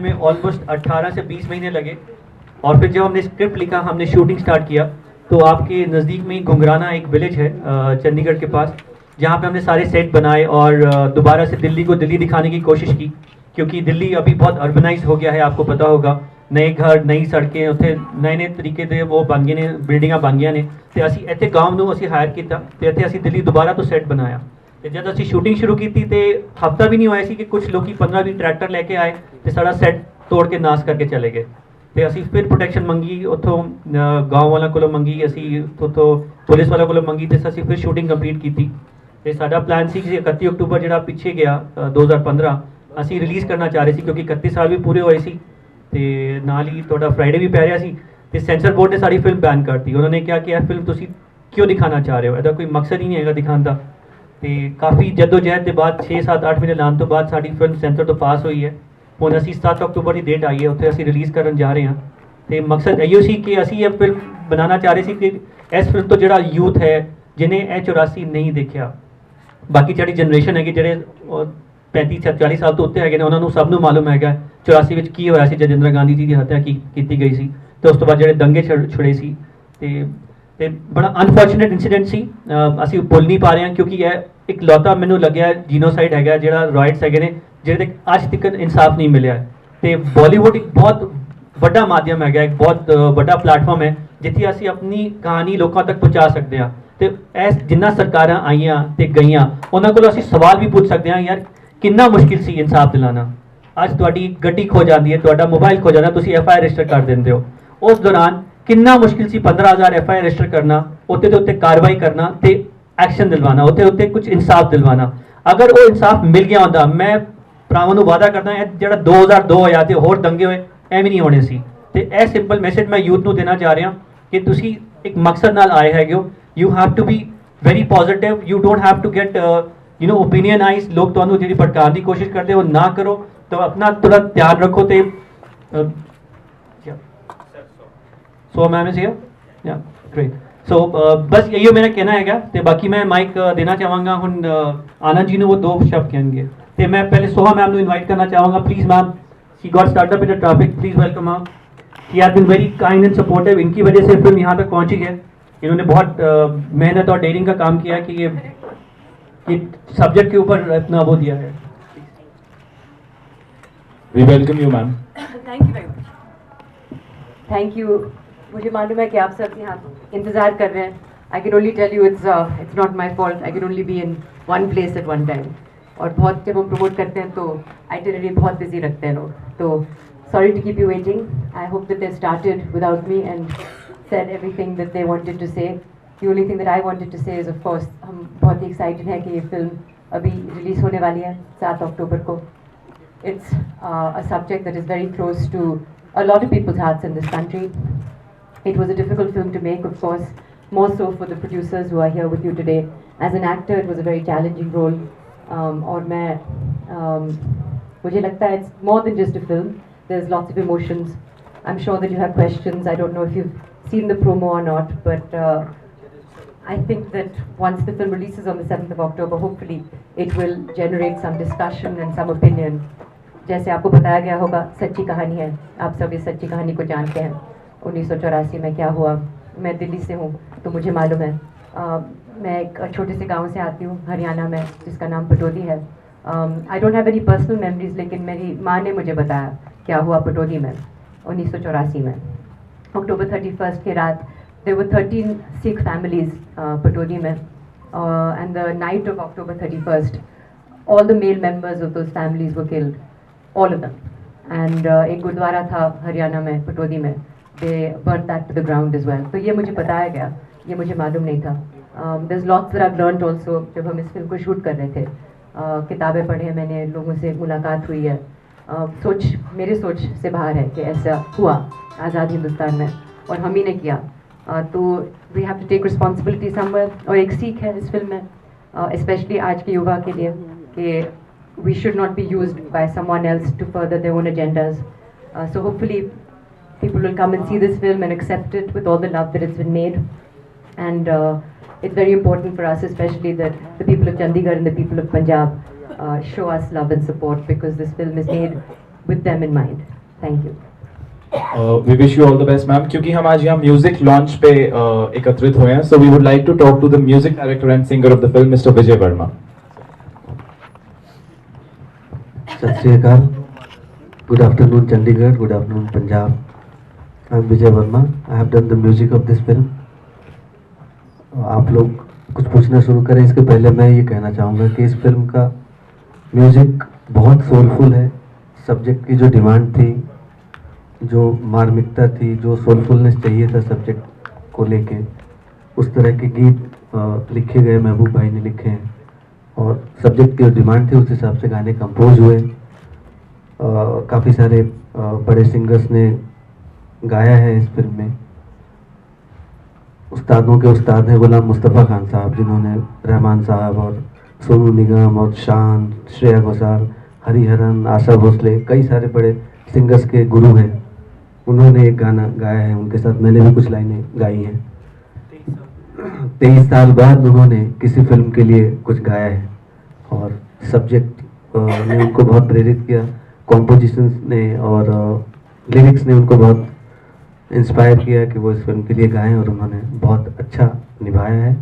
में ऑलमोस्ट 18 से 20 महीने लगे। और फिर जब हमने स्क्रिप्ट लिखा, हमने शूटिंग स्टार्ट किया, तो आपके नज़दीक में ही घुंघराना एक विलेज है चंडीगढ़ के पास, जहाँ पे हमने सारे सेट बनाए और दोबारा से दिल्ली को दिल्ली दिखाने की कोशिश की, क्योंकि दिल्ली अभी बहुत अर्बनाइज हो गया है, आपको पता होगा। नए घर, नई सड़कें, उत्थे नए नए तरीके से वो बन गए ने, बिल्डिंगां बन गई ने। तो असी इतने गाँव ਨੂੰ ਅਸੀਂ ਹਾਇਰ ਕੀਤਾ ਤੇ ਇੱਥੇ ਅਸੀਂ ਦਿੱਲੀ ਦੁਬਾਰਾ ਤੋਂ ਸੈੱਟ ਬਣਾਇਆ। ਤੇ ਜਦ ਅਸੀਂ ਸ਼ੂਟਿੰਗ ਸ਼ੁਰੂ ਕੀਤੀ ਤੇ ਹਫਤਾ ਵੀ ਨਹੀਂ ਹੋਇਆ ਸੀ ਕਿ ਕੁਝ ਲੋਕੀ 15-20 ਟਰੈਕਟਰ ਲੈ ਕੇ ਆਏ ਤੇ ਸਾਡਾ ਸੈੱਟ ਤੋੜ ਕੇ ਨਾਸ ਕਰਕੇ ਚਲੇ ਗਏ। ਤੇ ਅਸੀਂ ਫਿਰ ਪ੍ਰੋਟੈਕਸ਼ਨ ਮੰਗੀ ਉੱਥੋਂ ਗਾँव ਵਾਲਿਆਂ ਕੋਲੋਂ ਮੰਗੀ, ਅਸੀਂ ਉੱਥੋਂ ਪੁਲਿਸ ਵਾਲਿਆਂ ਕੋਲੋਂ ਮੰਗੀ ਤੇ ਅਸੀਂ ਫਿਰ ਸ਼ੂਟਿੰਗ ਕੰਪਲੀਟ ਕੀਤੀ। ਤੇ ਸਾਡਾ ਪਲਾਨ ਸੀ ਕਿ 31 ਅਕਤੂਬਰ ਜਿਹੜਾ ਪਿੱਛੇ ਗਿਆ 2015 ਅਸੀਂ ਰਿਲੀਜ਼ ਕਰਨਾ ਚਾਹ ਰਹੇ ਸੀ, ਕਿਉਂਕਿ 31 ਸਾਲ ਵੀ ਪੂਰੇ ਹੋਏ ਸੀ ਤੇ ਨਾਲ ਹੀ ਤੁਹਾਡਾ ਫਰਾਈਡੇ ਵੀ ਪੈ ਰਿਹਾ ਸੀ। ਤੇ ਸੈਂਸਰ ਬੋਰਡ ਨੇ ਸਾਡੀ ਫਿਲਮ ਬੈਨ ਕਰਤੀ। ਉਹਨਾਂ ਨੇ ਕਿਹਾ ਕਿ ਇਹ ਫਿਲਮ ਤੁਸੀਂ ਕਿਉਂ ਦਿਖਾਣਾ ਚਾਹ ਰਹੇ ਹੋ, ਇਹਦਾ ਕੋਈ ਮਕਸਦ ਹੀ ਨਹੀਂ ਹੈਗਾ ਦਿਖਾਉਣ ਦਾ। ਤੇ ਕਾਫੀ ਜਦੋਜਹਿਦ ਦੇ ਬਾਅਦ 6-7-8 ਮਹੀਨੇ ਲਾਉਣ ਤੋਂ ਬਾਅਦ ਸਾਡੀ ਫਿਲਮ ਸੈਂਸਰ ਤੋਂ ਪਾਸ ਹੋਈ ਹੈ। ਹੁਣ ਅਸੀਂ 7 ਅਕਤੂਬਰ ਦੀ ਡੇਟ ਆਈ ਹੈ, ਉੱਥੇ ਅਸੀਂ ਰਿਲੀਜ਼ ਕਰਨ ਜਾ ਰਹੇ ਹਾਂ। ਤੇ ਮਕਸਦ ਇਹੋ ਸੀ ਕਿ ਅਸੀਂ ਇਹ ਫਿਲਮ ਬਣਾਉਣਾ ਚਾਹ ਰਹੇ ਸੀ ਕਿ ਇਸ ਫਿਲਮ ਤੋਂ ਜਿਹੜਾ ਯੂਥ ਹੈ ਜਿਹਨੇ ਇਹ 84 ਨਹੀਂ ਦੇਖਿਆ, ਬਾਕੀ ਜਿਹੜੀ ਜਨਰੇਸ਼ਨ ਹੈਗੀ ਜਿਹੜੇ 35-40 ਸਾਲ ਤੋਂ ਉੱਤੇ ਹੈਗੇ ਨੇ, ਉਹਨਾਂ ਨੂੰ ਸਭ ਨੂੰ ਮਾਲੂਮ ਹੈਗਾ 84 ਵਿੱਚ ਕੀ ਹੋਇਆ ਸੀ, ਜਦ ਇੰਦਰਾ ਗਾਂਧੀ ਜੀ ਦੀ ਹੱਤਿਆ ਕੀਤੀ ਗਈ ਸੀ ਤੇ ਉਸ ਤੋਂ ਬਾਅਦ ਜਿਹੜੇ ਦੰਗੇ ਛੁੜੇ ਸੀ। ਤੇ ਬੜਾ ਅਨਫੋਰਚੂਨੇਟ ਇਨਸੀਡੈਂਟ ਸੀ, ਅਸੀਂ ਭੁੱਲ ਨਹੀਂ ਪਾ ਰਹੇ ਹਾਂ, ਕਿਉਂਕਿ ਇਹ ਇੱਕ ਲੌਤਾ ਮੈਨੂੰ ਲੱਗਿਆ ਜੀਨੋਸਾਈਡ ਹੈਗਾ, ਜਿਹੜਾ ਰਾਈਟਸ ਹੈਗੇ ਨੇ ਜਿਹੜੇ ਅੱਜ ਤੱਕ ਇਨਸਾਫ ਨਹੀਂ ਮਿਲਿਆ। ਤੇ ਬਾਲੀਵੁੱਡ ਇੱਕ ਬਹੁਤ ਵੱਡਾ ਮਾਧਿਅਮ ਹੈਗਾ, ਇੱਕ ਬਹੁਤ ਵੱਡਾ ਪਲੇਟਫਾਰਮ ਹੈ ਜਿੱਥੇ ਅਸੀਂ ਆਪਣੀ ਕਹਾਣੀ ਲੋਕਾਂ ਤੱਕ ਪਹੁੰਚਾ ਸਕਦੇ ਹਾਂ। ਤੇ ਇਸ ਜਿੰਨਾ ਸਰਕਾਰਾਂ ਆਈਆਂ ਤੇ ਗਈਆਂ, ਉਹਨਾਂ ਕੋਲੋਂ ਅਸੀਂ ਸਵਾਲ ਵੀ ਪੁੱਛ ਸਕਦੇ ਹਾਂ, ਯਾਰ ਕਿੰਨਾ ਮੁਸ਼ਕਿਲ ਸੀ ਇਨਸਾਫ ਦਿਲਾਣਾ। ਅੱਜ ਤੁਹਾਡੀ ਗੱਡੀ ਖੋ ਜਾਂਦੀ ਹੈ, ਤੁਹਾਡਾ ਮੋਬਾਈਲ ਖੋ ਜਾਂਦਾ, ਤੁਸੀਂ FIR ਰਜਿਸਟਰ ਕਰ ਦਿੰਦੇ ਹੋ। ਉਸ ਦੌਰਾਨ ਕਿੰਨਾ ਮੁਸ਼ਕਿਲ ਸੀ 15,000 FIR ਰਜਿਸਟਰ ਕਰਨਾ, ਉੱਤੇ ਦੇ ਉੱਤੇ ਕਾਰਵਾਈ ਕਰਨਾ ਤੇ ਐਕਸ਼ਨ ਦਿਲਵਾਣਾ, ਉੱਤੇ ਕੁਝ ਇਨਸਾਫ ਦਿਲਵਾਣਾ। ਅਗਰ ਉਹ ਇਨਸਾਫ ਮਿਲ ਗਿਆ ਹੁੰਦਾ, ਮੈਂ ਭਰਾਵਾਂ ਨੂੰ ਵਾਅਦਾ ਕਰਦਾ ਇਹ ਜਿਹੜਾ 2002 ਹੋਇਆ ਤੇ ਹੋਰ ਦੰਗੇ ਹੋਏ ਐਵੇਂ ਨਹੀਂ ਹੋਣੇ ਸੀ। ਤੇ ਇਹ ਸਿੰਪਲ ਮੈਸੇਜ ਮੈਂ ਯੂਥ ਨੂੰ ਦੇਣਾ ਚਾਹ ਰਿਹਾ ਕਿ ਤੁਸੀਂ ਇੱਕ ਮਕਸਦ ਨਾਲ ਆਏ ਹੈਗੇ ਹੋ। You have to be very positive, you don't have to get opinionise. ਲੋਕ ਤੁਹਾਨੂੰ ਜਿਹੜੀ ਭੜਕਾਉਣ ਦੀ ਕੋਸ਼ਿਸ਼ ਕਰਦੇ ਹੋ ਨਾ ਕਰੋ। तो अपना थोड़ा ध्यान रखो। तो सो मैम इज हियर, या ग्रेट। सो बस यही मेरा कहना हैगा। तो बाकी मैं माइक देना चाहूँगा हुन आनंद जी ने, वो 2 शब्द कहेंगे। तो मैं पहले सोहा मैम को इनवाइट करना चाहूँगा, please ma'am. She got start up in the traffic, please welcome ma'am. She has been very kind and supportive. इनकी वजह से फिल्म यहाँ तक पहुँची है। इन्होंने बहुत मेहनत और डेयरिंग का काम किया कि ये सब्जेक्ट के ऊपर इतना वो दिया है। We welcome you, ma'am. Thank you very much. Thank you. मुझे मालूम है कि आप सब यहाँ इंतज़ार कर रहे हैं। I can only tell you it's not my fault. I can only be in one place at one time. और बहुत जब हम प्रमोट करते हैं तो itinerary बहुत बिजी रखते हैं लोग। तो sorry to keep you waiting. I hope that they started without me and said everything that they wanted to say. The only thing that I wanted to say is, of course, हम बहुत ही excited हैं कि ये film अभी release होने वाली है 7 अक्टूबर को। It's a subject that is very close to a lot of people's hearts in this country. It was a difficult film to make, of course, more so for the producers who are here with you today. As an actor, it was a very challenging role. और मुझे लगता है it's more than just a film. There's lots of emotions. I'm sure that you have questions. I don't know if you've seen the promo or not, but I think that once the film releases on the 7th of October, hopefully it will generate some discussion and some opinion. जैसे आपको बताया गया होगा, सच्ची कहानी है। आप सब इस सच्ची कहानी को जानते हैं। 1984 में क्या हुआ। मैं दिल्ली से हूँ तो मुझे मालूम है। मैं एक छोटे से गांव से आती हूँ हरियाणा में, जिसका नाम पटौदी है। I don't have any personal memories, लेकिन मेरी माँ ने मुझे बताया क्या हुआ पटौदी में 1984 में। अक्टूबर 31 की रात there were 13 Sikh families Pataudi में, and the night of October 31st all the male members of those families were killed, all of them. And एक गुरुद्वारा था हरियाणा में पटौदी में, they burnt that to the ground as well. तो ये मुझे बताया गया, ये मुझे मालूम नहीं था। there's lots that I've learned also जब हम इस फिल्म को शूट कर रहे थे। किताबें पढ़े मैंने, लोगों से मुलाकात हुई है। मेरी सोच से बाहर है कि ऐसा हुआ आज़ाद हिंदुस्तान में और हम ही ने किया। तो we have to take responsibility somewhere. और एक सीख है इस फिल्म में, स्पेशली आज के युवा के लिए, कि we should not be used by someone else to further their own agendas. So hopefully people will come and see this film and accept it with all the love that it's been made. And it's very important for us, especially that the people of Chandigarh and the people of Punjab show us love and support, because this film is made with them in mind. Thank you. We wish you all the best, ma'am. क्योंकि हम आज यहाँ music launch पे एकत्रित हुए हैं, so we would like to talk to the music director and singer of the film, Mr. Vijay Verma. सत श्री अकाल. Good afternoon, Chandigarh. Good afternoon, Punjab. I'm Vijay Verma. I have done the music of this film. आप लोग कुछ पूछना शुरू करें इसके पहले मैं ये कहना चाहूँगा कि इस फिल्म का म्यूजिक बहुत सोलफुल है. सब्जेक्ट की जो डिमांड थी, जो मार्मिकता थी, जो सोलफुलनेस चाहिए था सब्जेक्ट को लेके, उस तरह के गीत लिखे गए. महबूब भाई ने लिखे हैं और सब्जेक्ट की जो डिमांड थी उस हिसाब से गाने कंपोज हुए. काफ़ी सारे बड़े सिंगर्स ने गाया है इस फिल्म में. उस्तादों के उस्ताद हैं गुलाम मुस्तफ़ा खान साहब, जिन्होंने रहमान साहब और सोनू निगम और शान, श्रेया घोषाल, हरिहरन, आशा भोसले, कई सारे बड़े सिंगर्स के गुरु हैं. उन्होंने एक गाना गाया है, उनके साथ मैंने भी कुछ लाइनें गाई हैं. 23 साल बाद उन्होंने किसी फिल्म के लिए कुछ गाया है और सब्जेक्ट ने उनको बहुत प्रेरित किया. कॉम्पोजिशंस ने और लिरिक्स ने उनको बहुत इंस्पायर किया कि वो इस फिल्म के लिए गाएं और उन्होंने बहुत अच्छा निभाया है.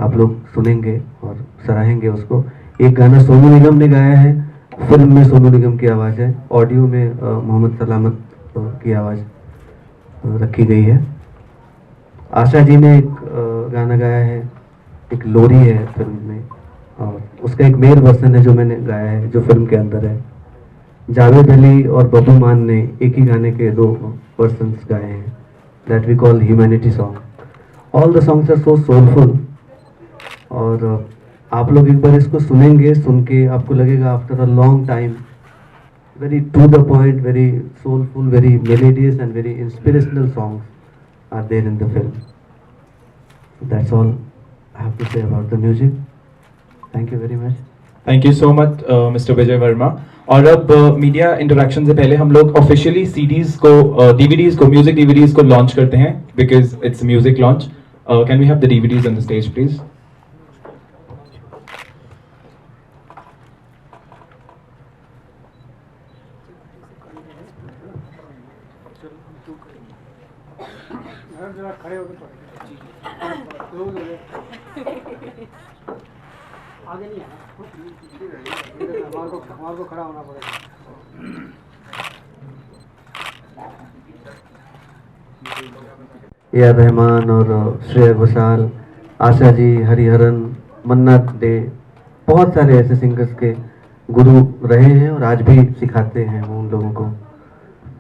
आप लोग सुनेंगे और सराहेंगे उसको. एक गाना सोनू निगम ने गाया है, फिल्म में सोनू निगम की आवाज़ है, ऑडियो में मोहम्मद सलामत की आवाज़ रखी गई है. आशा जी ने एक गाना गाया है, एक लोरी है फिल्म में, और उसका एक मेल वर्सन है जो मैंने गाया है, जो फिल्म के अंदर है. जावेद अली और बब्बू मान ने एक ही गाने के 2 वर्सन्स गाए हैं, that we call humanity song. All the songs are so soulful. और आप लोग एक बार इसको सुनेंगे, सुन के आपको लगेगा after a long time, very to the point, very soulful, very melodious and very inspirational songs are there in the film. That's all I have to say about the music. Thank you very much. Thank you so much, Mr. Vijay Verma. और अब media interaction से पहले हम लोग officially CDs को, DVDs को, music DVDs को launch करते हैं, because it's music launch. Can we have the DVDs on the stage please? आगे नहीं आना, हमारे को खड़ा होना पड़ेगा. ए आर रहमान और श्रेया घोषाल, आशा जी, हरिहरन, मन्ना डे, बहुत सारे ऐसे सिंगर्स के गुरु रहे हैं और आज भी सिखाते हैं वो उन लोगों को.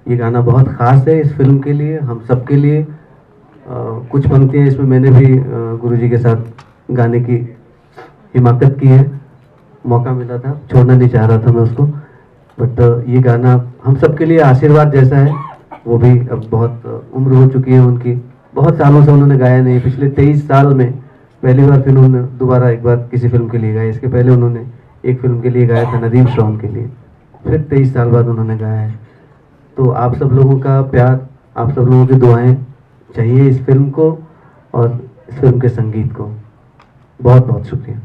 ये गाना बहुत ख़ास है इस फिल्म के लिए, हम सब के लिए. कुछ पंक्तियाँ इसमें मैंने भी गुरुजी के साथ गाने की हिमाकत की है. मौका मिला था, छोड़ना नहीं चाह रहा था मैं उसको, बट ये गाना हम सब के लिए आशीर्वाद जैसा है. वो भी अब बहुत उम्र हो चुकी है उनकी, बहुत सालों से उन्होंने गाया नहीं. पिछले 23 साल में पहली बार फिर उन्होंने दोबारा एक बार किसी फिल्म के लिए गाया. इसके पहले उन्होंने एक फिल्म के लिए गाया था, नदीम श्रवण के लिए. फिर 23 साल बाद उन्होंने गाया है. तो आप सब लोगों का प्यार, आप सब लोगों की दुआएं चाहिए इस फिल्म को और इस फिल्म के संगीत को. बहुत बहुत शुक्रिया.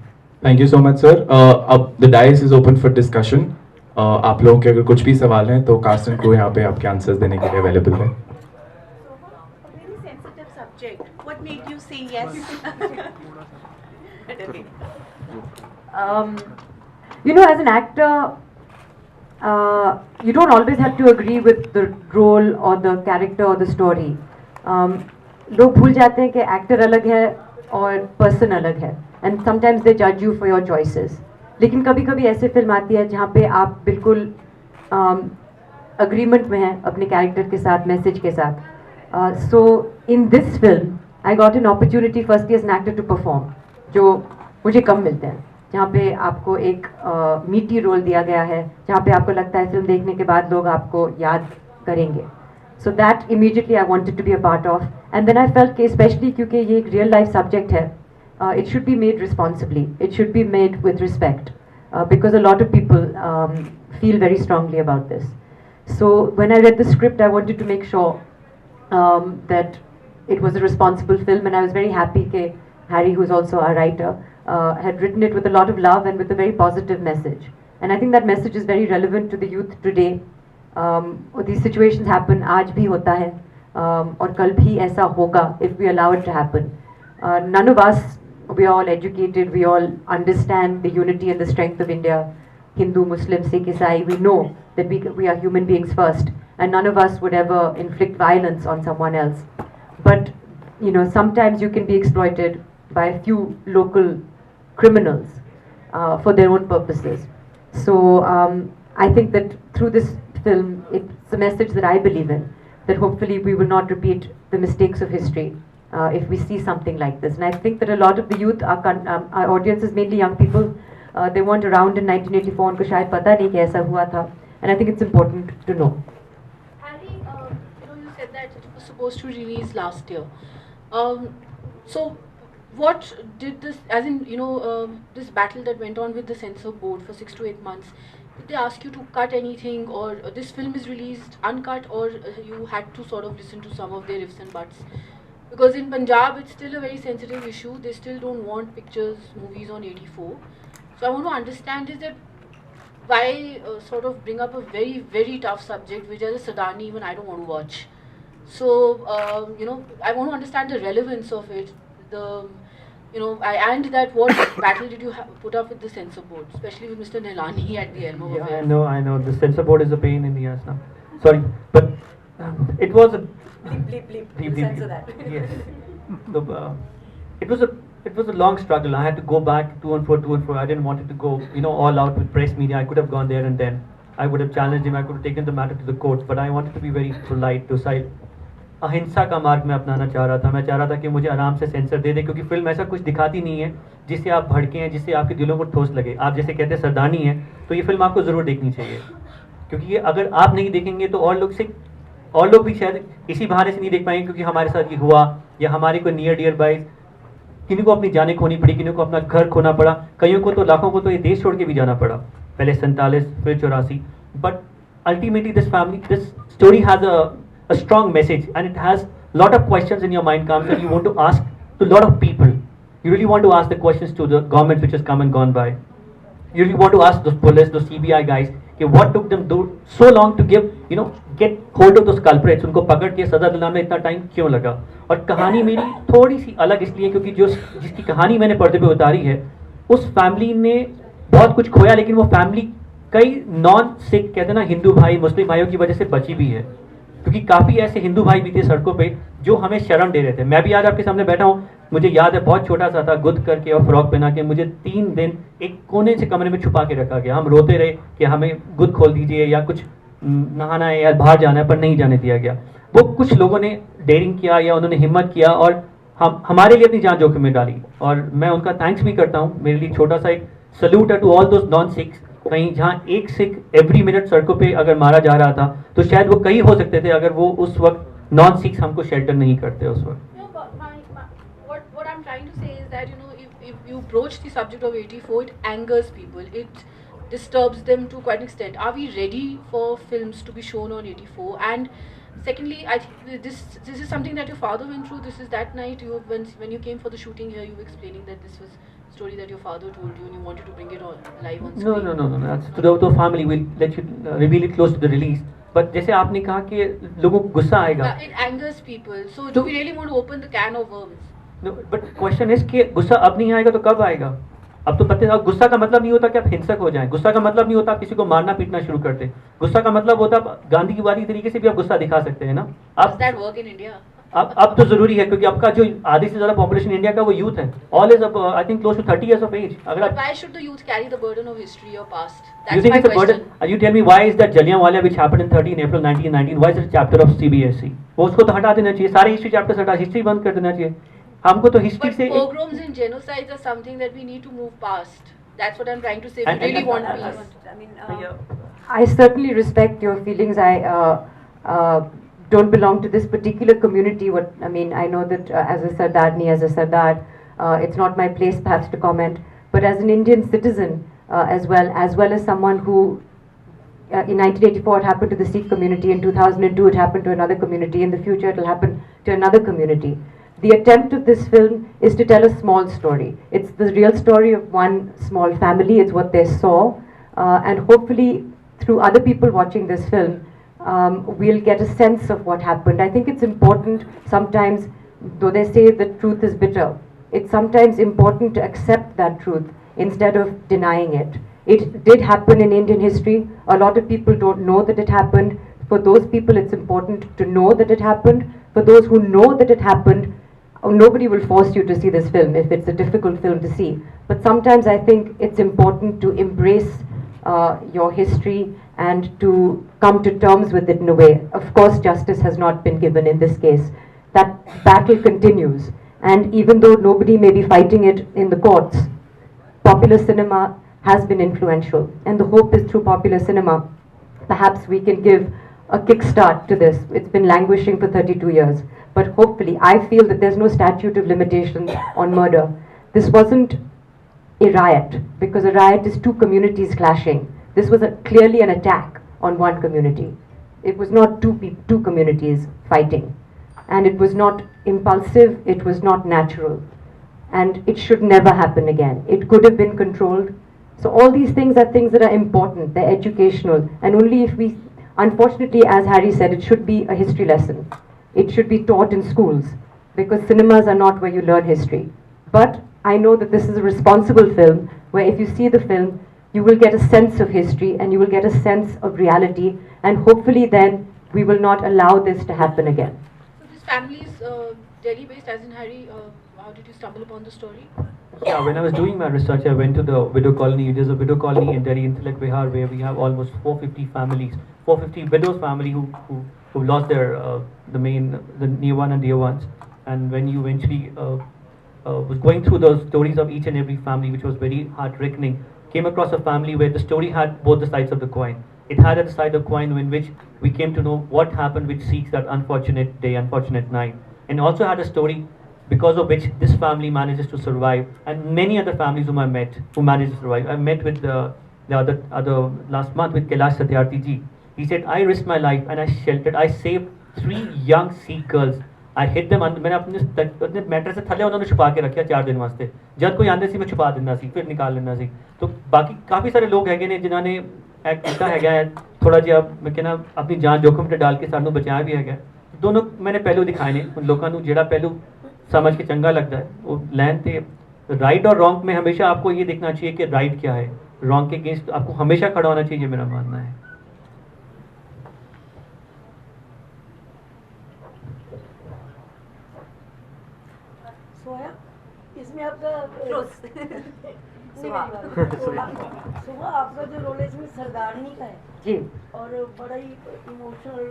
Thank you so much sir. अब the dais is open for discussion. आप लोगों के अगर कुछ भी सवाल हैं तो कास्ट एंड क्रू यहाँ पे आपके आंसर्स देने के लिए अवेलेबल है. Very sensitive subject. What made you say yes? You know, as an actor, you don't always have to agree with the role or the character or the story. लोग भूल जाते हैं कि एक्टर अलग है और पर्सन अलग है, एंड समटाइम्स दे जज यू फॉर योर चॉइसेस. लेकिन कभी कभी ऐसे फिल्म आती है जहाँ पे आप बिल्कुल अग्रीमेंट में हैं अपने कैरेक्टर के साथ, मैसेज के साथ. So in this film I got an opportunity firstly as an actor to perform, जो मुझे कम मिलते हैं, जहाँ पे आपको एक मीटी रोल दिया गया है, जहाँ पे आपको लगता है फिल्म देखने के बाद लोग आपको याद करेंगे. So that immediately I wanted to be a part of, and then I felt कि especially क्योंकि ये एक real life subject है, it should be made responsibly, it should be made with respect, because a lot of people feel very strongly about this. So when I read the script, I wanted to make sure that it was a responsible film, and I was very happy that Harry, who is also a writer, had written it with a lot of love and with a very positive message. And I think that message is very relevant to the youth today, और these situations happen, आज भी होता है, और कल भी ऐसा होगा if we allow it to happen. None of us, we are all educated, we all understand the unity and the strength of India. Hindu, Muslim, Sikh, Isai, we know that we are human beings first, and none of us would ever inflict violence on someone else. But you know, sometimes you can be exploited by a few local criminals for their own purposes. So I think that through this film, it's a message that I believe in, that hopefully we will not repeat the mistakes of history if we see something like this. And I think that a lot of the youth, our audience is mainly young people. They weren't around in 1984, उनको शायद पता नहीं कि ऐसा हुआ था. And I think it's important to know. Harry, you said that it was supposed to release last year. So, what did this, as in, this battle that went on with the censor board for 6 to 8 months, did they ask you to cut anything, or this film is released uncut, or you had to sort of listen to some of their ifs and buts? Because in Punjab, it's still a very sensitive issue. They still don't want pictures, movies on 84. So I want to understand is that why sort of bring up a very, very tough subject, which as a Sadani, even I don't want to watch. So, I want to understand the relevance of it, and that what battle did you put up with the censor board, especially with Mr. Nilani at the helm of Yeah, affairs. I know. The censor board is a pain in the ass now. Sorry, but it was a bleep. Censor that. Yes. The, it was a long struggle. I had to go back to and fro. I didn't want it to go, all out with press media. I could have gone there and then. I would have challenged him. I could have taken the matter to the court. But I wanted to be very polite, docile. अहिंसा का मार्ग मैं अपनाना चाह रहा था. मैं चाह रहा था कि मुझे आराम से सेंसर दे दे, क्योंकि फिल्म ऐसा कुछ दिखाती नहीं है जिससे आप भड़के हैं, जिससे आपके दिलों को ठोस लगे. आप जैसे कहते हैं सरदानी है, तो ये फिल्म आपको ज़रूर देखनी चाहिए, क्योंकि ये अगर आप नहीं देखेंगे तो और लोग भी शायद इसी बहाने से नहीं देख पाएंगे, क्योंकि हमारे साथ ये हुआ, या हमारे कोई नियर डियर बाइज, किन्हीं को अपनी जानें खोनी पड़ी, किन्हीं को अपना घर खोना पड़ा, कईयों को तो लाखों को तो ये देश छोड़ के भी जाना पड़ा, पहले 47 फिर 84. But ultimately this story has a strong message, and it has lot of questions in your mind comes, and you want to ask to a lot of people. You really want to ask the questions to the government which has come and gone by. You really want to ask those police, those CBI guys, okay, what took them so long to get hold of those culprits. उनको पकड़ के सजा दिलाने में इतना time क्यों लगा. और कहानी मेरी थोड़ी सी अलग इसलिए क्योंकि जिसकी कहानी मैंने पर्दे पे उतारी है, उस फैमिली ने बहुत कुछ खोया, लेकिन वो फैमिली कई नॉन सिख, कहते ना, हिंदू भाई मुस्लिम भाइयों की वजह से बची भी है, क्योंकि काफ़ी ऐसे हिंदू भाई भी थे सड़कों पे जो हमें शरण दे रहे थे. मैं भी आज आपके सामने बैठा हूँ, मुझे याद है बहुत छोटा सा था, गुद करके और फ्रॉक पहना के मुझे 3 दिन एक कोने से कमरे में छुपा के रखा गया. हम रोते रहे कि हमें गुद खोल दीजिए या कुछ नहाना है या बाहर जाना है, पर नहीं जाने दिया गया. वो कुछ लोगों ने डेयरिंग किया या उन्होंने हिम्मत किया और हमारे लिए अपनी जान जोखिम में डाली, और मैं उनका थैंक्स भी करता हूँ. मेरे लिए छोटा सा एक सल्यूट है to all those non Sikhs. कहीं जहाँ एक सिख एवरी मिनट सड़कों पे अगर मारा जा रहा था, तो शायद वो कई हो सकते थे अगर वो उस वक्त नॉन सिख्स हमको शेल्टर नहीं करते उस वक्त. No, but what I'm trying to say is that if you broach the subject of 84, it angers people, it disturbs them to quite an extent. Are we ready for films to be shown on 84? And secondly, I think this is something that your father went through. This is that night when you came for the shooting here, you were explaining that this was a story that your father told you and you wanted to bring it on live on screen. No. That's to the family. We'll let you reveal it close to the release. But जैसे आपने कहा कि लोगों को गुस्सा आएगा. It angers people. So do we really want to open the can of worms? No, but question is कि गुस्सा अब नहीं आएगा तो कब आएगा? अब तो पता है, गुस्सा का मतलब नहीं होता कि आप हिंसक हो जाएं. गुस्सा का मतलब नहीं होता आप किसी को मारना पीटना शुरू कर दें. गुस्सा का मतलब होता है गांधीवादी तरीके से भी आप गुस्सा दिखा सकते हैं ना. Does that work in India? अब तो जरूरी है, क्योंकि आपका जो आधे से ज्यादा पॉपुलेशन इंडिया का वो यूथ है. All is I think close to 30 years of age. अगर But आप why should the youth carry the burden of history or past? you That's think my it's a question. burden, you tell me why is that Jallianwala which happened in 13 April 1919, why is it a chapter of CBSE? वो उसको तो हटा देना चाहिए, सारे history chapter हटा, history बंद कर देना चाहिए. हमको तो हिस्ट्री But से pogroms and genocides are something that we need to move past. That's what I'm trying to say. We really want peace. I certainly respect your feelings. I don't belong to this particular community. I know that as a Sardani, as a Sardar, it's not my place perhaps to comment. But as an Indian citizen, as well as someone who, in 1984 it happened to the Sikh community, in 2002 it happened to another community, in the future it will happen to another community. The attempt of this film is to tell a small story. It's the real story of one small family. It's what they saw, and hopefully through other people watching this film, we'll get a sense of what happened. I think it's important sometimes, though they say that truth is bitter, it's sometimes important to accept that truth instead of denying it. It did happen in Indian history. A lot of people don't know that it happened. For those people, it's important to know that it happened. For those who know that it happened, nobody will force you to see this film if it's a difficult film to see. But sometimes I think it's important to embrace your history and to come to terms with it in a way. Of course, justice has not been given in this case. That battle continues. And even though nobody may be fighting it in the courts, popular cinema has been influential. And the hope is through popular cinema, perhaps we can give a kickstart to this. It's been languishing for 32 years. But hopefully, I feel that there's no statute of limitations on murder. This wasn't a riot, because a riot is two communities clashing. This was clearly an attack on one community. It was not two communities fighting. And it was not impulsive, it was not natural. And it should never happen again. It could have been controlled. So all these things are things that are important, they're educational. And only if we, unfortunately, as Harry said, it should be a history lesson. It should be taught in schools, because cinemas are not where you learn history. But I know that this is a responsible film, where if you see the film, you will get a sense of history and you will get a sense of reality, and hopefully then we will not allow this to happen again. So this family is Delhi-based, as in Harry. How did you stumble upon the story? Yeah, when I was doing my research, I went to the widow colony. There's a widow colony in Delhi, in Tilak Vihar, where we have almost 450 families, 450 widows family who lost their the near one and dear ones. And when you eventually was going through the stories of each and every family, which was very heart-reckoning, came across a family where the story had both the sides of the coin. It had a side of coin in which we came to know what happened with Sikhs that unfortunate day, unfortunate night, and also had a story because of which this family manages to survive, and many other families whom I met who managed to survive. I met with the other last month with Kailash Satyarthi ji. He said, I risked my life and I saved 3 young Sikh girls. I hid them मैंने अपने matter से थले उन्होंने छुपा के रखा 4 दिन वास्ते जब कोई आंदे सी मैं छुपा देना सी फिर निकाल लेना सी तो बाकी काफ़ी सारे लोग हैगे ने जिन्होंने एक्ट किया है थोड़ा जिहा मैं कहना अपनी जान जोखिम में डाल के सानू बचाया भी है दोनों मैंने पहलू दिखाए ने उन लोगों को जेड़ा पहलू समझ के चंगा लगता है वो लैन थे राइट और रॉन्ग में हमेशा आपको ये देखना चाहिए कि राइट क्या है रॉन्ग के अगेंस्ट आपको हमेशा खड़ा होना चाहिए मेरा मानना है इसमें आपका सुबह आपका जो रोल है इसमें सरदारनी का है जी और बड़ा ही इमोशनल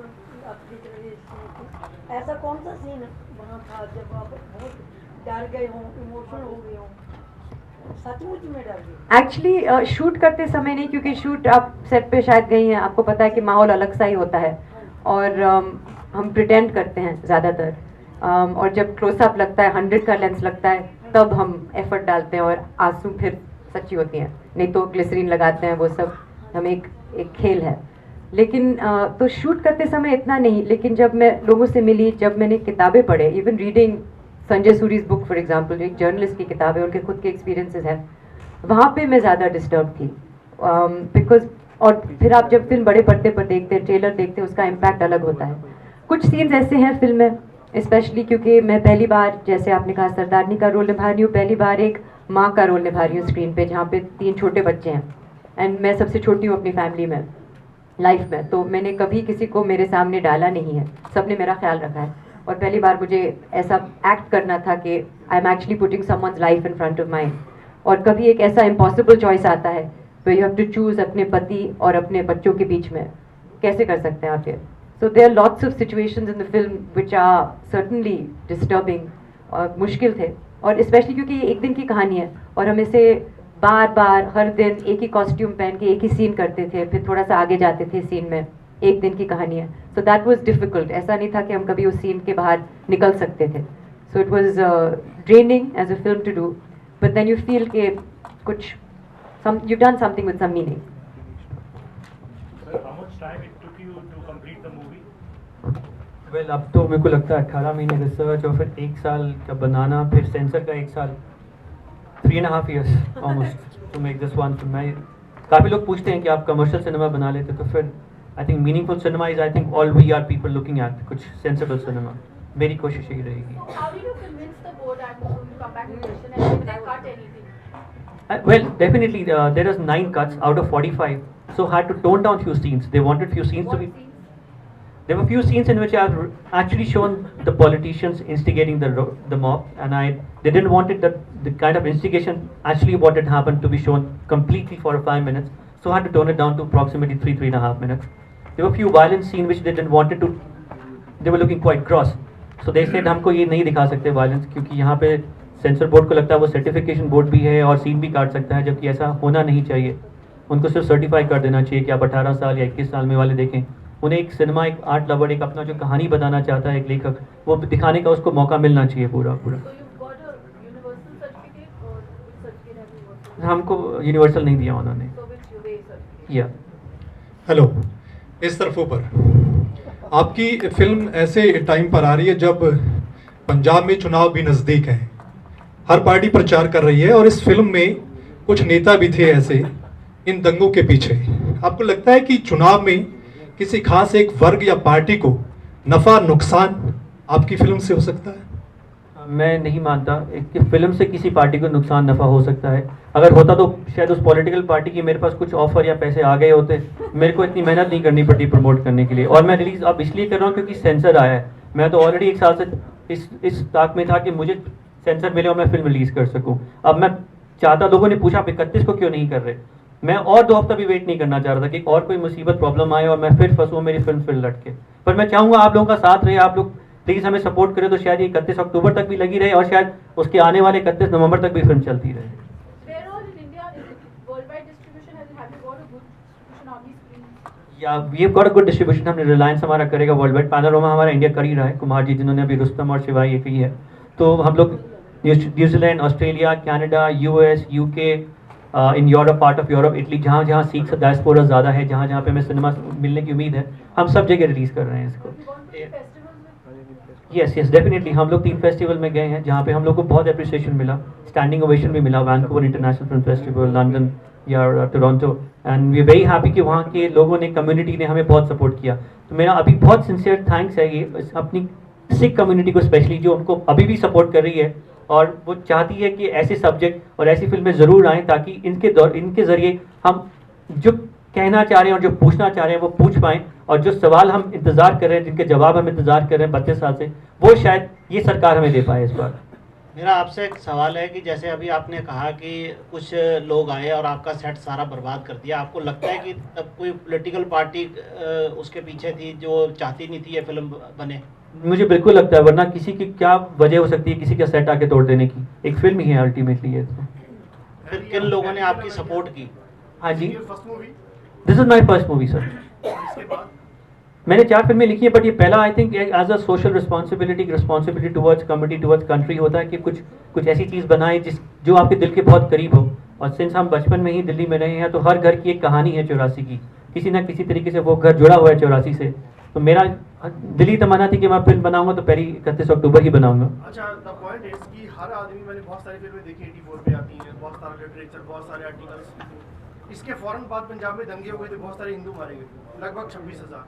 आप दिख रहे हैं ऐसा कौन सा सीन वहाँ था जब आप बहुत डर गए हों इमोशनल हो गए हों सचमुच में डर गए एक्चुअली शूट करते समय नहीं क्योंकि शूट आप सेट पे शायद गई हैं आपको पता है कि माहौल अलग सा ही होता है और हम प्रिटेंड करते हैं ज़्यादातर और जब क्लोजअप लगता है 100 का लेंस लगता है तब हम एफर्ट डालते हैं और आंसू फिर सच्ची होती हैं नहीं तो ग्लिसरीन लगाते हैं वो सब हम एक खेल है लेकिन तो शूट करते समय इतना नहीं लेकिन जब मैं लोगों से मिली जब मैंने किताबें पढ़े even reading Sanjay Suri's book for example एक जर्नलिस्ट की किताब है उनके खुद के एक्सपीरियंसेस हैं वहाँ पे मैं ज़्यादा डिस्टर्ब थी बिकॉज और फिर आप जब फिल्म बड़े पर्दे पर देखते हैं ट्रेलर देखते हैं उसका इम्पैक्ट अलग होता है कुछ सीन्स ऐसे हैं फिल्म में स्पेशली क्योंकि मैं पहली बार जैसे आपने कहा सरदारनी का रोल निभा रही हूँ पहली बार एक माँ का रोल निभा रही हूँ स्क्रीन पे जहाँ पे 3 छोटे बच्चे हैं एंड मैं सबसे छोटी हूँ अपनी फैमिली में लाइफ में तो मैंने कभी किसी को मेरे सामने डाला नहीं है सबने मेरा ख्याल रखा है और पहली बार मुझे ऐसा एक्ट करना था कि I am actually putting someone's life in front of mind और कभी एक ऐसा इम्पॉसिबल चॉइस आता है तो यू हैव टू चूज़ अपने पति और अपने बच्चों के बीच में कैसे कर सकते हैं आप ये So there are lots of situations in the film which are certainly disturbing और मुश्किल थे और स्पेशली क्योंकि ये एक दिन की कहानी है और हम इसे बार बार हर दिन एक ही कॉस्ट्यूम पहन के एक ही सीन करते थे फिर थोड़ा सा आगे जाते थे सीन में एक दिन की कहानी है सो दैट वाज डिफ़िकल्ट ऐसा नहीं था कि हम कभी उस सीन के बाहर निकल सकते थे so it was draining as a film to do but then you feel के कुछ you done something with some meaning well अब तो मेरे को लगता है 18 महीने रिसर्च और फिर 1 साल का बनाना फिर सेंसर का 1 साल 3.5 years almost two make this one film मैं काफ़ी लोग पूछते हैं कि आप कमर्शियल सिनेमा बना लेते तो फिर I think meaningful cinema is I think all we are people looking at कुछ सेंसिबल सिनेमा. मेरी कोशिश यही रहेगी. So how did you convince the board and to come back in question and did they cut anything? Well, definitely there is 9 cuts out of 45, so had to tone down few scenes. They wanted few scenes to What be. scenes? There were few scenes in which I've actually shown the politicians instigating the mob, and they didn't want it that the kind of instigation actually what had happened to be shown completely for 5 minutes. So I had to tone it down to approximately 3.5 minutes. There were few violent scenes which they didn't want it to. They were looking quite gross. So they said हमको ये नहीं दिखा सकते violence क्योंकि यहाँ पे sensor board को लगता है वो सर्टिफिकेशन बोर्ड भी है और सीन भी काट सकता है, जबकि ऐसा होना नहीं चाहिए. उनको सिर्फ सर्टिफाई कर देना चाहिए कि आप 18 साल या 21 साल में वाले देखें. उन्हें एक सिनेमा, एक आर्ट लवर, एक अपना जो कहानी बताना चाहता है एक लेखक, वो दिखाने का उसको मौका मिलना चाहिए पूरा पूरा. So you've got a universal certificate or which certificate have you got? हमको यूनिवर्सल नहीं दिया उन्होंने. So which way certificate? या हेलो, इस तरफों पर आपकी फिल्म ऐसे टाइम पर आ रही है जब पंजाब में चुनाव भी नज़दीक हैं. हर पार्टी प्रचार कर रही है और इस फिल्म में कुछ नेता भी थे ऐसे इन दंगों के पीछे. आपको लगता है कि चुनाव में किसी खास एक वर्ग या पार्टी को नफ़ा नुकसान आपकी फिल्म से हो सकता है? मैं नहीं मानता कि फिल्म से किसी पार्टी को नुकसान नफ़ा हो सकता है. अगर होता तो शायद उस पॉलिटिकल पार्टी की मेरे पास कुछ ऑफर या पैसे आ गए होते. मेरे को इतनी मेहनत नहीं करनी पड़ती प्रमोट करने के लिए. और मैं रिलीज़ अब इसलिए कर रहा हूँ क्योंकि सेंसर आया है. मैं तो ऑलरेडी 1 साल से इस ताक में था कि मुझे सेंसर मिले और मैं फिल्म रिलीज़ कर सकूँ. अब मैं चाहता, लोगों ने पूछा 31 को क्यों नहीं कर रहे. मैं और 2 हफ्ता भी वेट नहीं करना चाह रहा था कि और कोई मुसीबत प्रॉब्लम आए और मैं फिर फंसूँ, मेरी फिल्म फिर लटके. पर मैं चाहूँगा आप लोगों का साथ रहे, आप लोग प्लीज़ हमें सपोर्ट करें तो शायद ये 31 अक्टूबर तक भी लगी रहे और शायद उसके आने वाले 31 नवंबर तक भी फिल्म चलती रहे. Where all in India is it worldwide distribution? Have you got a good distribution on these screens? या we have got a good distribution. हमने रिलायंस हमारा करेगा वर्ल्ड वाइड. पैनोरमा हमारा इंडिया कर ही रहा है, कुमार जी जिन्होंने अभी रुस्तम और शिवाय ये की है. तो हम लोग New Zealand, Australia, Canada, US, UK, in Europe, part of Europe, Italy, जहाँ जहाँ सिख डायस्पोरा ज़्यादा है, जहाँ जहाँ पे हमें सिनेमा मिलने की उम्मीद है, हम सब जगह रिलीज़ कर रहे हैं इसको. Have you gone to the festivals with? Yes definitely. हम लोग 3 फेस्टिवल में गए हैं जहाँ पे हम लोग को बहुत अप्रिसिएशन मिला, स्टैंडिंग ओवेशन भी मिला. Vancouver international film festival, London या Toronto. And we very happy कि वहाँ के लोगों ने, कम्युनिटी ने हमें बहुत सपोर्ट किया. तो मेरा अभी बहुत सिंसियर थैंक्स है ये अपनी सिख कम्युनिटी को स्पेशली, जो उनको अभी भी सपोर्ट कर रही है और वो चाहती है कि ऐसे सब्जेक्ट और ऐसी फिल्में ज़रूर आएँ ताकि इनके ज़रिए हम जो कहना चाह रहे हैं और जो पूछना चाह रहे हैं वो पूछ पाएँ. और जो सवाल हम इंतज़ार कर रहे हैं, जिनके जवाब हम इंतज़ार कर रहे हैं 32 साल से, वो शायद ये सरकार हमें दे पाए इस बार. मेरा आपसे एक सवाल है कि जैसे अभी आपने कहा कि कुछ लोग आए और आपका सेट सारा बर्बाद कर दिया. आपको लगता है कि तब कोई पॉलिटिकल पार्टी उसके पीछे थी जो चाहती नहीं थी ये फिल्म बने? मुझे बिल्कुल लगता है, वरना किसी की क्या वजह हो सकती है किसी का सेट आके तोड़ देने की. एक फिल्म ही है अल्टीमेटली ये तो. फिर किन लोगों ने आपकी सपोर्ट की? हाँ जी, this is my first movie sir. मैंने 4 फिल्में लिखी है, बट ये पहला I think as a social responsibility towards community, towards country होता है कि कुछ ऐसी चीज़ बनाए जो आपके दिल के बहुत करीब हो. और सिंस हम बचपन में ही दिल्ली में रहे हैं तो हर घर की एक कहानी है 84 की. किसी ना किसी तरीके से वो घर जुड़ा हुआ है 84 से. तो मेरा दिली तमन्ना थी कि मैं फिल्म बनाऊंगा तो पहली 31 अक्टूबर ही बनाऊंगा. अच्छा, द पॉइंट इज कि हर आदमी, मैंने बहुत सारी फिल्में देखी 84 पे आती हैं, बहुत सारा लिटरेचर, बहुत सारे आर्टिकल्स. इसके फौरन बाद पंजाब में दंगे हो गए थे, बहुत सारे हिंदू मारे गए, लगभग 26,000.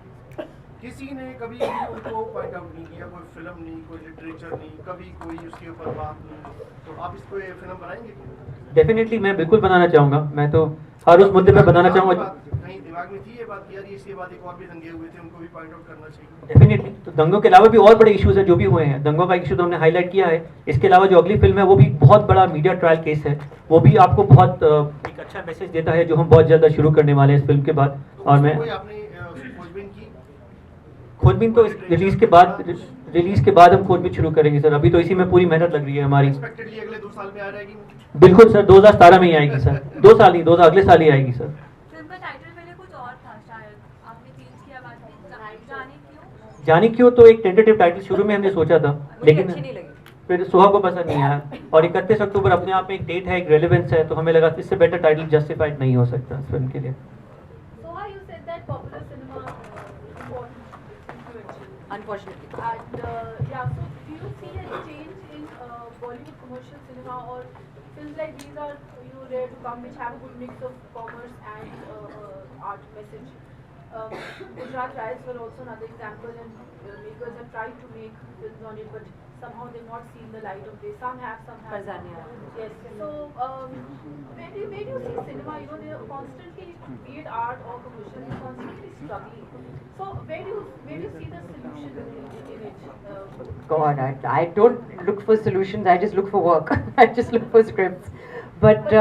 किसी ने कभी उनको पॉइंट आउट नहीं किया, कोई फिल्म नहीं, कोई लिटरेचर नहीं, कभी कोई उसके ऊपर बात नहीं. तो आप इस पे फिल्म बनाएंगे? डेफिनेटली मैं बिल्कुल बनाना चाहूँगा. मैं तो हर उस मुद्दे पे बनाना चाहूँगा. कहीं दिमाग में थी ये बात कि यार इसके बाद एक और भी दंगे हुए थे, उनको भी पॉइंट आउट करना चाहिए? डेफिनेटली. तो दंगों के अलावा भी और बड़े इश्यूज हैं जो भी हुए हैं. दंगों का इशू तो हमने हाईलाइट किया है. इसके अलावा जो अगली फिल्म है वो भी बहुत बड़ा मीडिया ट्रायल केस है. वो भी आपको बहुत एक अच्छा मैसेज देता है जो हम बहुत जल्द शुरू करने वाले हैं इस फिल्म के बाद. और मैं खोजबीन तो रिलीज के बाद हम खोजबीन शुरू करेंगे सर. अभी तो इसी में पूरी मेहनत लग रही है हमारी. अगले 2 साल में आ जाएगी? बिल्कुल सर, 2017 में ही आएगी सर. 2 साल नहीं, अगले साल ही आएगी सर. फिल्म का टाइटल पहले कुछ और था शायद, आपने चेंज किया बाद में, जाने क्यों? जाने क्यों तो एक टेंटेटिव टाइटल शुरू में हमने सोचा था, लेकिन फिर सोहा को पसंद नहीं आया. और 31 अक्टूबर अपने आप में एक डेट है, एक रेलेवेंस है, तो हमें लगा इससे बेटर टाइटल जस्टिफाइड नहीं हो सकता इस फिल्म के लिए. So you said that popular cinema important influential. Unfortunately. And yeah, so do you see any change in Bollywood commercial cinema, or films like these are rare to come, which have a good mix of commerce and art message? Gujarat Riots were also another example, and makers have tried to make films on it, but somehow they've not seen the light of day. Some have, some have. Farzania. Yes. So, where do you see cinema? You know, they are constantly, be it art or commercial, they're constantly struggling. So, where do you see the solution in it? God, I don't look for solutions. I just look for work. I just look for scripts. But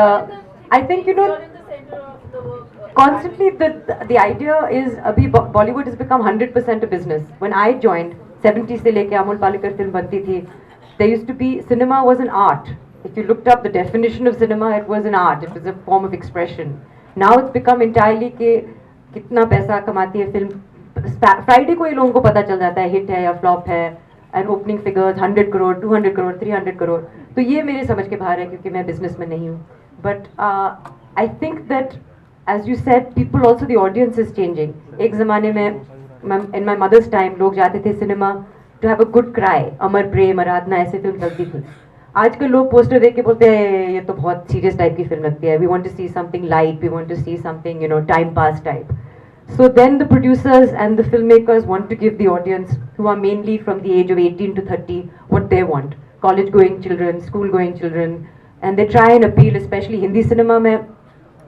I think, you know, you're in the center of the work. constantly the idea is abhi Bollywood has become 100% a business. When I joined 70 से लेके Amol Palekar film बनती थी, there used to be cinema was an art. If you looked up the definition of cinema, it was an art. It was a form of expression. Now it's become entirely कि कितना पैसा कमाती है film. Friday को ये लोगों को पता चल जाता है हिट है या फ्लॉप है, and opening figures 100 crore 200 crore 300 crore. तो ये मेरे समझ के बाहर है क्योंकि मैं बिजनेस में नहीं हूँ. But I think that as you said, people also, the audience is changing. एक ज़माने में, in my mother's time, लोग जाते थे cinema to have a good cry. अमर प्रेम, आराधना, ऐसे फिल्म चलती थी. आजकल लोग पोस्टर देख के बोलते हैं ये तो बहुत सीरियस टाइप की फिल्म लगती है. We want to see something light. We want to see something, you know, time pass type. So then the producers and the filmmakers want to give the audience, who are mainly from the age of 18 to 30, what they want. College-going children, school-going children, and they try and appeal, especially Hindi cinema में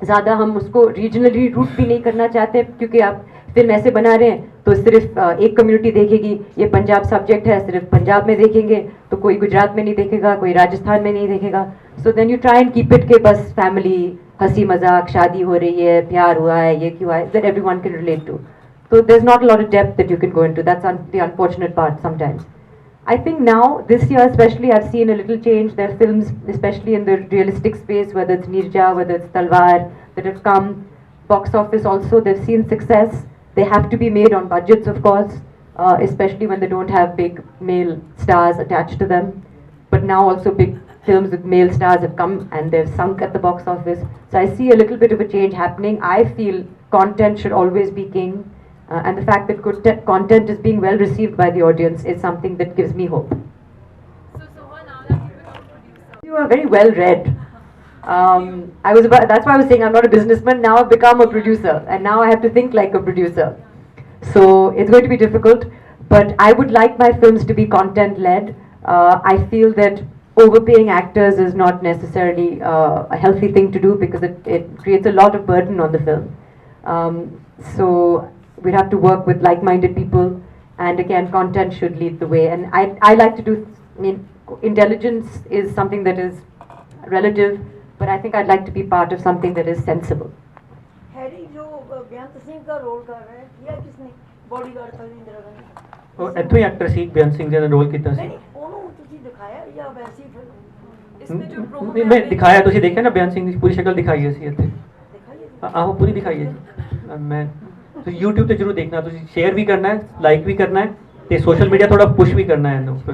ज़्यादा हम उसको regionally root भी नहीं करना चाहते, क्योंकि आप फिल्म ऐसे बना रहे हैं तो सिर्फ एक कम्युनिटी देखेगी. ये पंजाब सब्जेक्ट है, सिर्फ पंजाब में देखेंगे तो कोई गुजरात में नहीं देखेगा, कोई राजस्थान में नहीं देखेगा. So then you try and keep it के बस फैमिली, हंसी मजाक, शादी हो रही है, प्यार हुआ है, ये क्यों है, that everyone can relate to. So there's not a lot of depth that you can go into. That's the unfortunate part sometimes. I think now, this year especially, I've seen a little change. There are films, especially in the realistic space, whether it's Nirja, whether it's Talwar, that have come. Box office also, they've seen success. They have to be made on budgets, of course, especially when they don't have big male stars attached to them. But now also big films with male stars have come and they've sunk at the box office. So I see a little bit of a change happening. I feel content should always be king. And the fact that good content is being well received by the audience is something that gives me hope. So Sohan, now that you've become producer, You are very well read. That's why I was saying I'm not a businessman. Now I've become a producer, and now I have to think like a producer. So it's going to be difficult, but I would like my films to be content-led. I feel that overpaying actors is not necessarily a healthy thing to do, because it creates a lot of burden on the film. So we'd have to work with like-minded people, and again, content should lead the way. And I like to do, I mean, intelligence is something that is relative, but I think I'd like to be part of something that is sensible. Harry जो बेअंत सिंह का role कर रहे हैं, किया किसने? Bodyguard था इंदिरा गांधी। ਉਹ ਇੱਥੋਂ ਹੀ ਐਕਟਰ ਸੀ ਬੇਅੰਤ ਸਿੰਘ ਜੀ ਨੇ ਰੋਲ ਕੀਤਾ ਸੀ. नहीं ਉਹਨੂੰ ਤੁਸੀਂ ਦਿਖਾਇਆ ਜਾਂ ਵੈਸੀ फिल्म इसमें जो promo ਨਹੀਂ, में ਮੈਂ आपने- ਦਿਖਾਇਆ, ਤੁਸੀਂ ਦੇਖਿਆ ਨਾ ਬੇਅੰਤ ਸਿੰਘ ਦੀ ਪੂਰੀ ਸ਼ਕਲ ਦਿਖਾਈ ਅਸੀਂ ਇੱਥੇ. दिखाई ਆਹੋ ਪੂਰੀ ਦਿਖਾਈ ਹੈ ਜੀ. ਮੈਂ ਤੁਸੀਂ YouTube ਤੇ ਜ਼ਰੂਰ ਦੇਖਣਾ, ਤੁਸੀਂ ਸ਼ੇਅਰ ਵੀ ਕਰਨਾ ਹੈ, ਲਾਈਕ ਵੀ ਕਰਨਾ ਹੈ, ਤੇ ਸੋਸ਼ਲ ਮੀਡੀਆ ਥੋੜਾ ਪੁਸ਼ ਵੀ ਕਰਨਾ ਹੈ ਇਹਨੂੰ. Are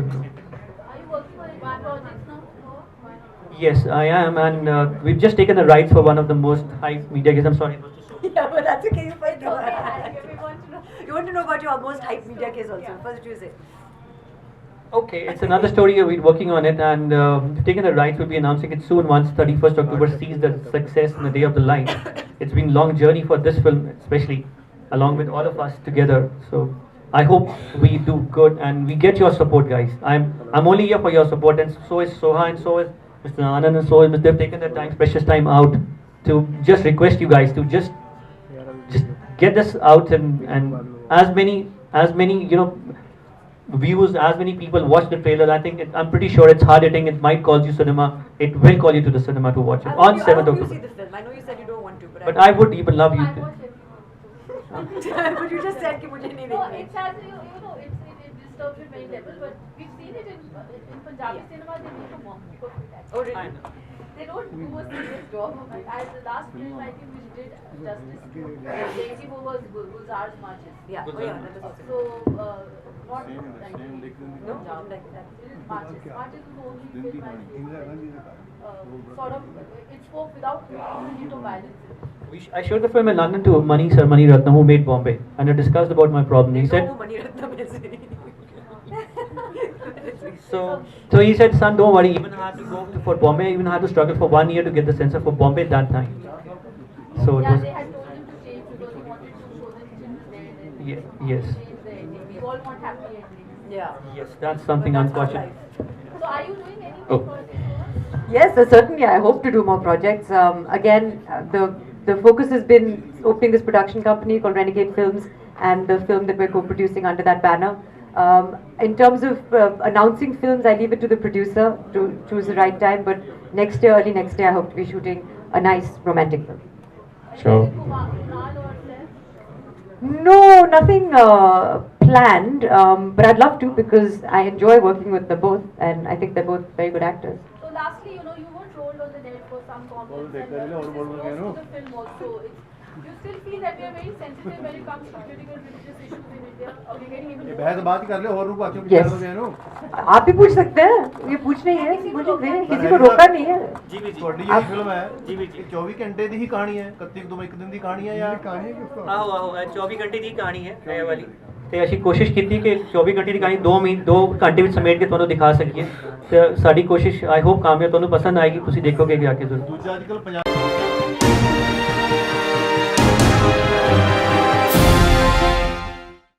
you working on any projects now? No? Why not? Yes, I am, and we've just taken the rights for one of the most high media gigs. I'm sorry. Yeah, but that's okay. You find Okay, we want to know. You want to know about your most hype media case also? Yeah. First, you say. Okay, it's another story. We're working on it, and we've taken the rights. We'll be announcing it soon once 31st October sees the success in the day of the light. It's been a long journey for this film, especially along with all of us together. So I hope we do good and we get your support, guys. I'm only here for your support, and so is Soha, and so is Mr. Anand, and so is Mr. They've taken their time, precious time out to just request you guys to just get this out, and as many views, as many people watch the trailer. I think I'm pretty sure it's hard hitting. It might call you cinema. It will call you to the cinema to watch it on 7th You October. see the film. I know you said you don't want to, But I would even love you I to. watch every but you just said कि मुझे नहीं No, देखनी. it has, you know, it disturbs at many levels, but we've seen it in Punjabi cinema. They make a mockery of it. Oh, actually. really? They don't do a serious job of it. As the last film, I think, which did justice to Jayati, who was Gulzar's Marches. Yeah. Oh, yeah. That was also. So, not like No, Punjab. like that. It is Marches. Marches is the only film I feel sort of, it spoke without a hint of violence. I showed the film in London to Mani Sir, Mani Ratnam, who made Bombay, and I discussed about my problem. He said, Mani Ratnam is. so he said, son, don't worry. Even I had to go for Bombay. Even I had to struggle for 1 year to get the censor for Bombay that time. So it Yeah, was. they had told him to change because he wanted to show the indigenous Yes. We all want happy endings. Yeah. Yes, that's something But that's our unfortunate. life. So are you doing any Oh. more projects? Yes, certainly. I hope to do more projects. The focus has been opening this production company called Renegade Films, and the film that we're co-producing under that banner. In terms of announcing films, I leave it to the producer to choose the right time. But next year, early next year, I hope to be shooting a nice romantic film. Sure. Kunal or Seth? No, nothing planned. But I'd love to because I enjoy working with them both, and I think they're both very good actors. So lastly, you were trolled on the net for some comments and this is close to the film also. You still feel that we are very sensitive when it comes to political religious issues in India? Or we're getting even more? बहस बात कर ले और रुक क्यों Yes. कर रहे हो आप भी पूछ सकते हैं, ये पूछना ही है, किसी को रोका नहीं है। ਜੀ ਵੀ ਤੁਹਾਡੀ ਜਿਹੜੀ ਫਿਲਮ ਹੈ ਜੀ ਵੀ ਜੀ। 24 ਘੰਟੇ ਦੀ ਹੀ ਕਹਾਣੀ ਹੈ 31 ਅਕਤੂਬਰ ਇੱਕ ਦਿਨ ਦੀ ਕਹਾਣੀ ਹੈ ਜਾਂ ਕਹਾਣੀ ਆਹੋ ਆਹੋ 24 ਘੰਟੇ ਦੀ ਕਹਾਣੀ ਹੈ ਇਹ ਵਾਲੀ ਤੇ ਅਸੀਂ ਕੋਸ਼ਿਸ਼ ਕੀਤੀ ਕਿ 24 ਘੰਟੇ ਦੀ ਕਹਾਣੀ 2 ਘੰਟੇ ਵਿੱਚ ਸਮੇਟ ਕੇ ਤੁਹਾਨੂੰ ਦਿਖਾ ਸਕੀਏ ਤੇ ਸਾਡੀ ਕੋਸ਼ਿਸ਼ ਆਈ ਹੋਪ ਕਾਮਯਾਬ ਤੁਹਾਨੂੰ ਪਸੰਦ ਆਏਗੀ ਤੁਸੀਂ ਦੇਖੋਗੇ ਕਿ ਆ ਕੇ ਜ਼ਰੂਰ ਦੂਜਾ ਅੱਜਕੱਲ ਪੰਜਾਬ